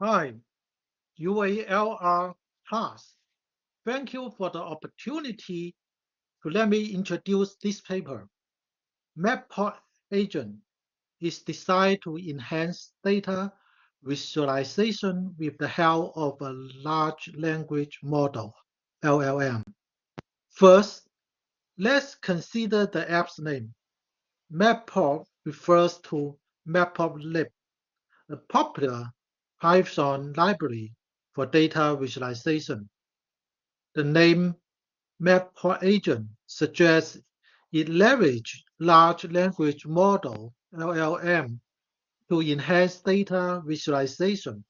Hi, UALR class. Thank you for the opportunity to let me introduce this paper. Matplotlib agent is designed to enhance data visualization with the help of a large language model, LLM. First, let's consider the app's name. Matplotlib refers to Matplotlib, a popular Python library for data visualization. The name Matplotlib suggests it leverages large language model (LLM) to enhance data visualization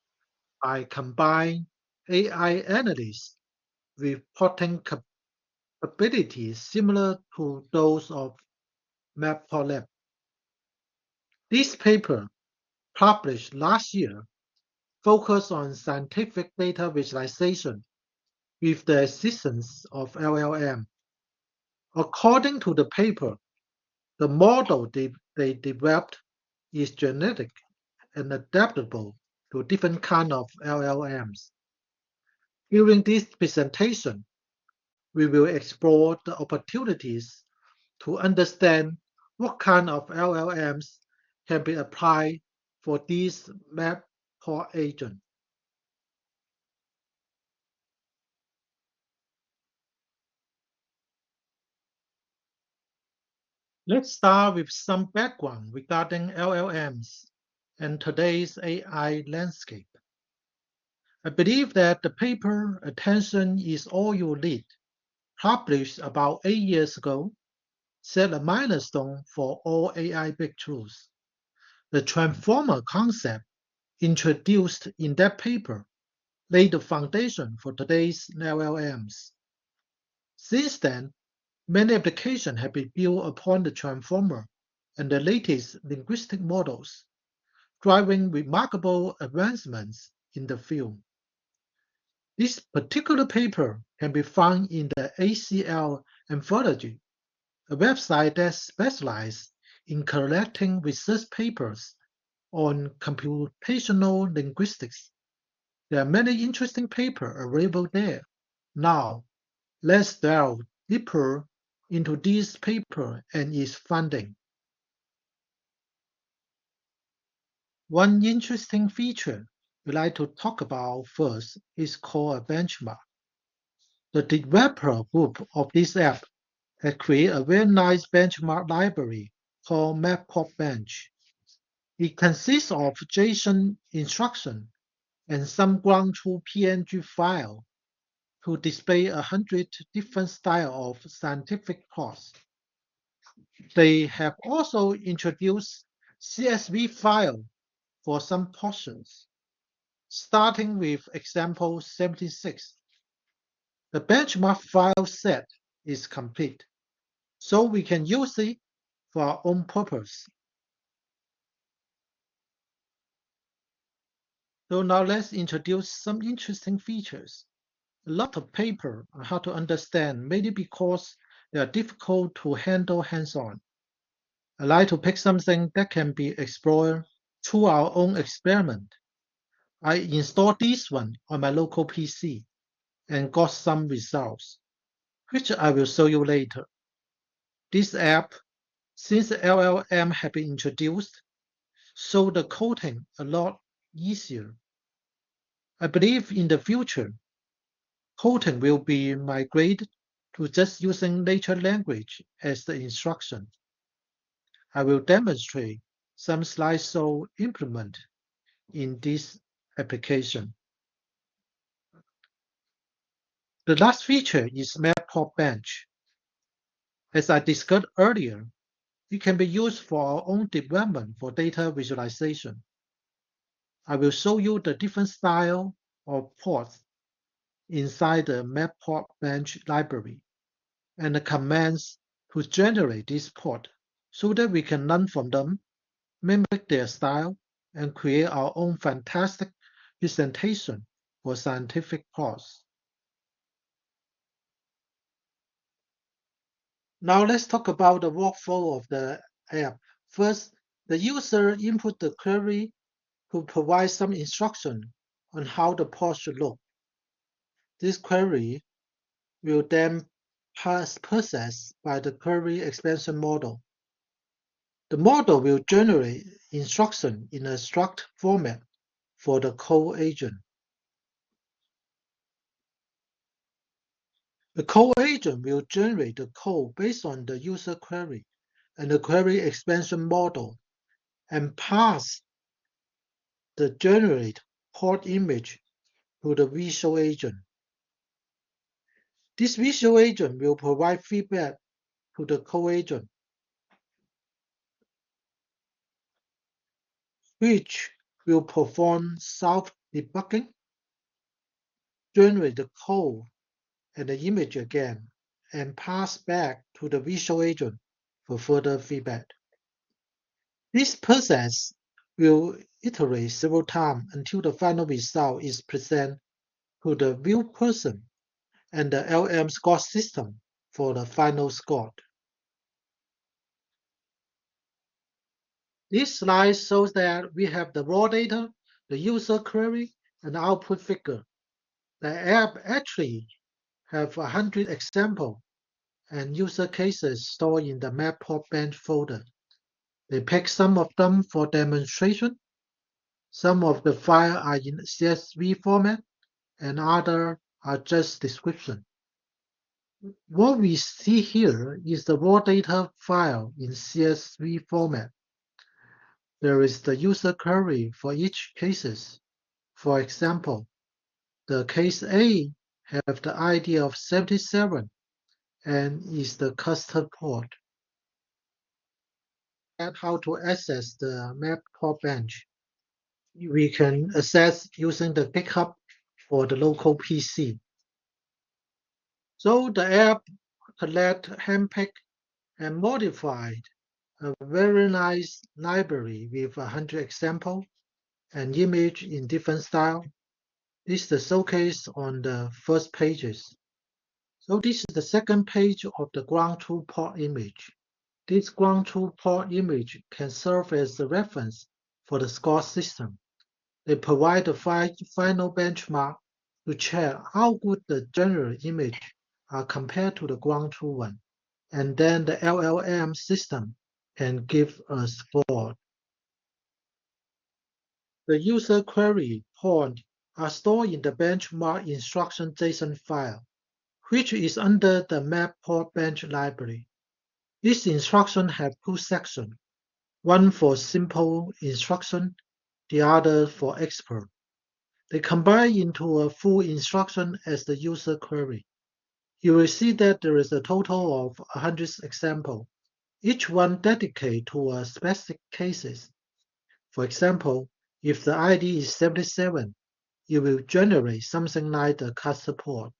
by combining AI analysis with plotting capabilities similar to those of Matplotlib. This paper, published last year, focused on scientific data visualization with the assistance of LLM. According to the paper, the model they developed is genetic and adaptable to different kinds of LLMs. During this presentation, we will explore the opportunities to understand what kind of LLMs can be applied for this Matplotlib agent. Let's start with some background regarding LLMs and today's AI landscape. I believe that the paper "Attention is all you need", published about 8 years ago, set a milestone for all AI breakthroughs. The transformer concept introduced in that paper laid the foundation for today's LLMs. Since then, many applications have been built upon the transformer and the latest linguistic models, driving remarkable advancements in the field. This particular paper can be found in the ACL Anthology, a website that specializes in collecting research papers on computational linguistics. There are many interesting papers available there. Now, let's delve deeper into this paper and its funding. One interesting feature we like to talk about first is called a benchmark. The developer group of this app has created a very nice benchmark library called Matplotlib. It consists of JSON instructions and some ground truth PNG file to display 100 different styles of scientific plots. They have also introduced CSV file for some portions, starting with example 76. The benchmark file set is complete, so we can use it for our own purpose. So now let's introduce some interesting features. A lot of paper on how to understand, mainly because they are difficult to handle hands-on. I like to pick something that can be explored through our own experiment. I installed this one on my local PC and got some results, which I will show you later. This app, since the LLM have been introduced, so the coding a lot easier. I believe in the future, coding will be migrated to just using natural language as the instruction. I will demonstrate some slideshow implement in this application. The last feature is Matplotlib. As I discussed earlier, it can be used for our own development for data visualization. I will show you the different style of plots inside the Matplotlib library and the commands to generate this plot so that we can learn from them, mimic their style, and create our own fantastic presentation for scientific plots. Now let's talk about the workflow of the app. First, the user input the query to provide some instruction on how the port should look. This query will then processed by the query expansion model. The model will generate instruction in a struct format for the code agent. The code agent will generate the code based on the user query and the query expansion model and pass the generate port image to the visual agent. This visual agent will provide feedback to the code agent, which will perform self-debugging, generate the code and the image again, and pass back to the visual agent for further feedback. This process will iterate several times until the final result is presented to the view person and the LM score system for the final score. This slide shows that we have the raw data, the user query, and the output figure. The app actually have 100 examples and user cases stored in the Matplotlib folder. They pick some of them for demonstration. Some of the files are in CSV format, and others are just description. What we see here is the raw data file in CSV format. There is the user query for each cases. For example, the case A have the ID of 77 and is the custom port. And how to access the Matplotlib. We can access using the GitHub for the local PC. So the app collect, handpick, and modified a very nice library with 100 examples and image in different style. This is the showcase on the first pages. So this is the second page of the ground truth port image. This ground truth port image can serve as a reference for the score system. They provide the final benchmark to check how good the general image are compared to the ground truth one. And then the LLM system can give a score. The user query points are stored in the benchmark instruction JSON file, which is under the Matplotlib library. This instruction have two sections, one for simple instruction, the other for expert. They combine into a full instruction as the user query. You will see that there is a total of 100 examples, each one dedicated to a specific cases. For example, if the ID is 77, it will generate something like the custom port.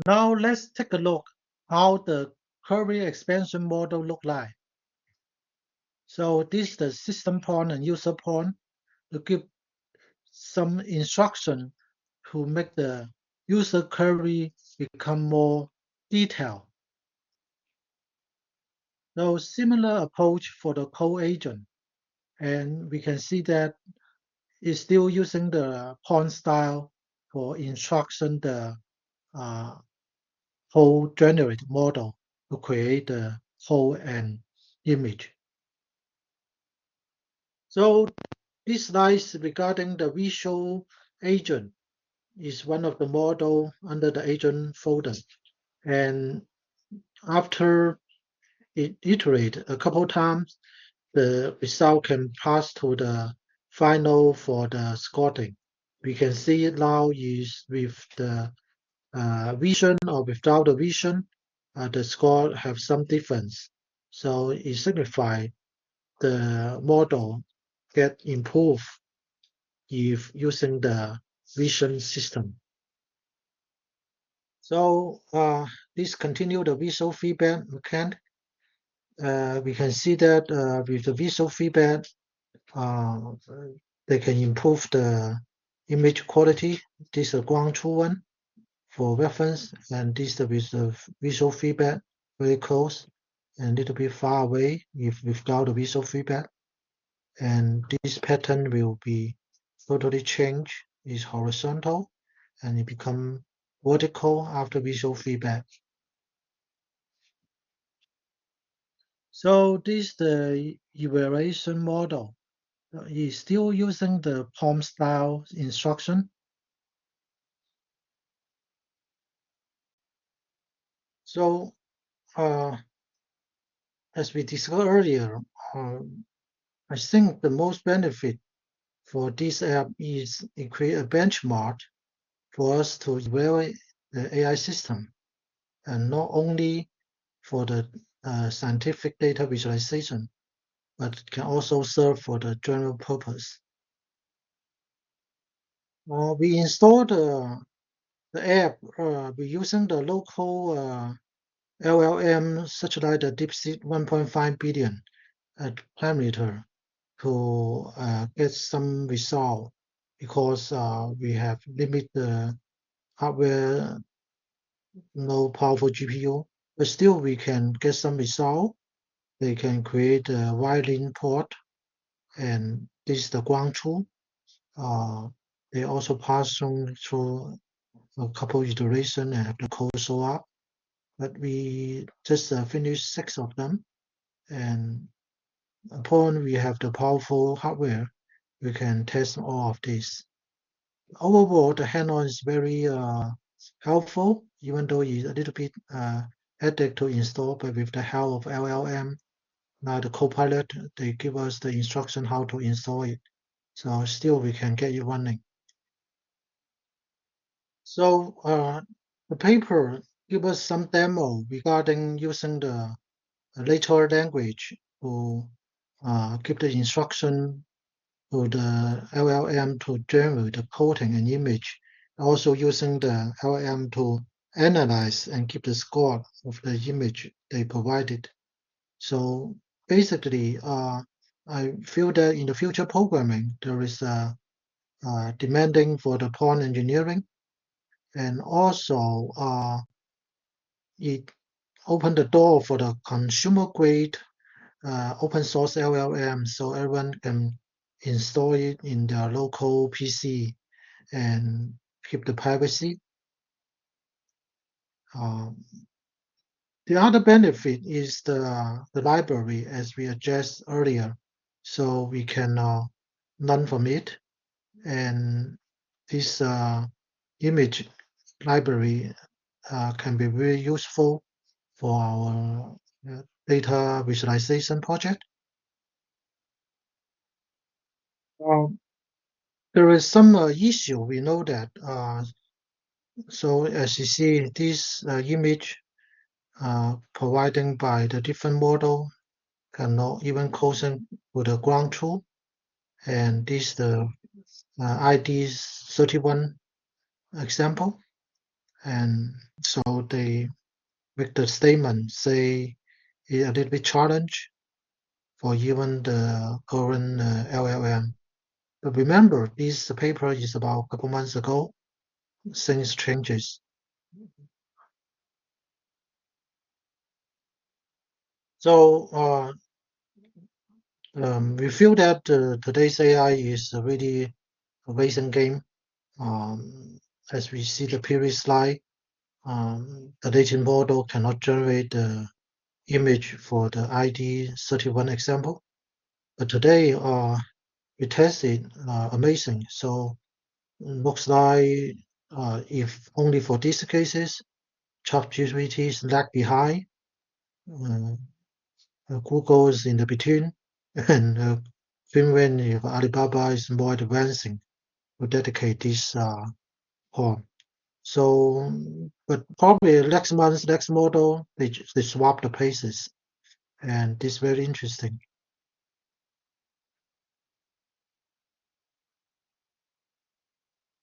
Now let's take a look how the query expansion model look like. So this is the system point and user point to give some instruction to make the user query become more detailed. So similar approach for the code agent, and we can see that it's still using the point style for instruction the whole generate model to create the whole and image. So this slide regarding the visual agent is one of the model under the agent folder. And after it iterate a couple times, the result can pass to the final for the scoring. We can see it now is with the vision or without the vision, the score have some difference. So it signifies the model get improved if using the vision system. So this continue the visual feedback mechanic. We can see that with the visual feedback, they can improve the image quality. This is a ground truth one for reference, and this is with the visual feedback very close and a little bit far away if without the visual feedback. And this pattern will be totally change, is horizontal, and it become vertical after visual feedback. So this the evaluation model is still using the POM style instruction. So as we discussed earlier, uh, I think the most benefit for this app is it create a benchmark for us to evaluate the AI system, and not only for the scientific data visualization, but it can also serve for the general purpose. We installed the app. We're using the local LLM, such like the DeepSeek 1.5 billion parameter to get some result, because we have limited hardware, no powerful GPU, but still we can get some result. They can create a violin port, and this is the ground truth. They also pass through a couple iteration and have the code show up. But we just finished 6 of them, and upon we have the powerful hardware, we can test all of these. Overall, the hand-on is very helpful, even though it's a little bit headache to install. But with the help of LLM, now the Copilot, they give us the instruction how to install it. So still we can get it running. So the paper give us some demo regarding using the natural language to give the instruction to the LLM to generate the coding and image. Also using the LLM to analyze and keep the score of the image they provided. So basically, I feel that in the future programming, there is a demanding for the prompt engineering, and also it opened the door for the consumer grade open source LLM, so everyone can install it in their local PC and keep the privacy. The other benefit is the library, as we addressed earlier, so we can learn from it. And this image library can be very useful for our data visualization project. There is some issue. We know that. So as you see, this image providing by the different model cannot even closing to the ground truth, and this the ID 31 example, and so they make the statement say it's a little bit challenge for even the current LLM. But remember, this paper is about a couple months ago. Things changes. So we feel that today's AI is a really amazing game. As we see the previous slide, the latent model cannot generate the image for the ID 31 example. But today we tested amazing. So looks like if only for these cases, ChatGPT is lag behind. Google is in the between, and Finland, if Alibaba is more advancing to dedicate this form. So, but probably next month, next model, they swap the places, and this is very interesting.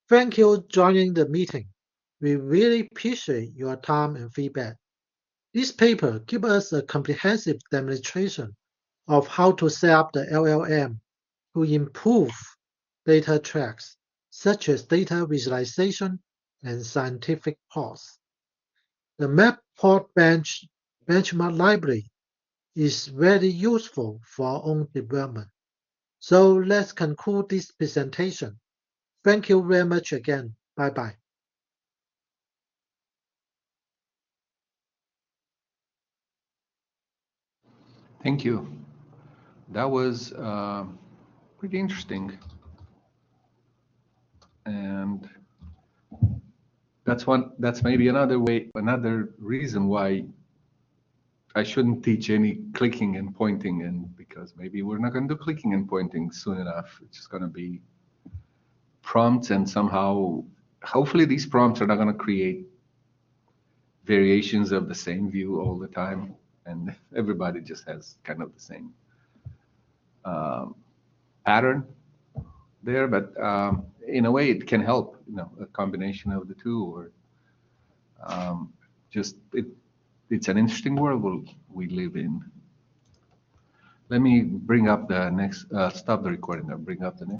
Thank you for joining the meeting. We really appreciate your time and feedback. This paper gives us a comprehensive demonstration of how to set up the LLM to improve data tracks, such as data visualization and scientific plots. The Mapplot benchmark library is very useful for our own development. So let's conclude this presentation. Thank you very much again. Bye-bye. Thank you. That was pretty interesting. And that's maybe another reason why I shouldn't teach any clicking and pointing, and because maybe we're not going to do clicking and pointing soon enough. It's just going to be prompts, and somehow, hopefully these prompts are not going to create variations of the same view all the time, and everybody just has kind of the same pattern there. But in a way, it can help, a combination of the two, or just it's an interesting world we live in. Let me bring up the next, stop the recording and bring up the next.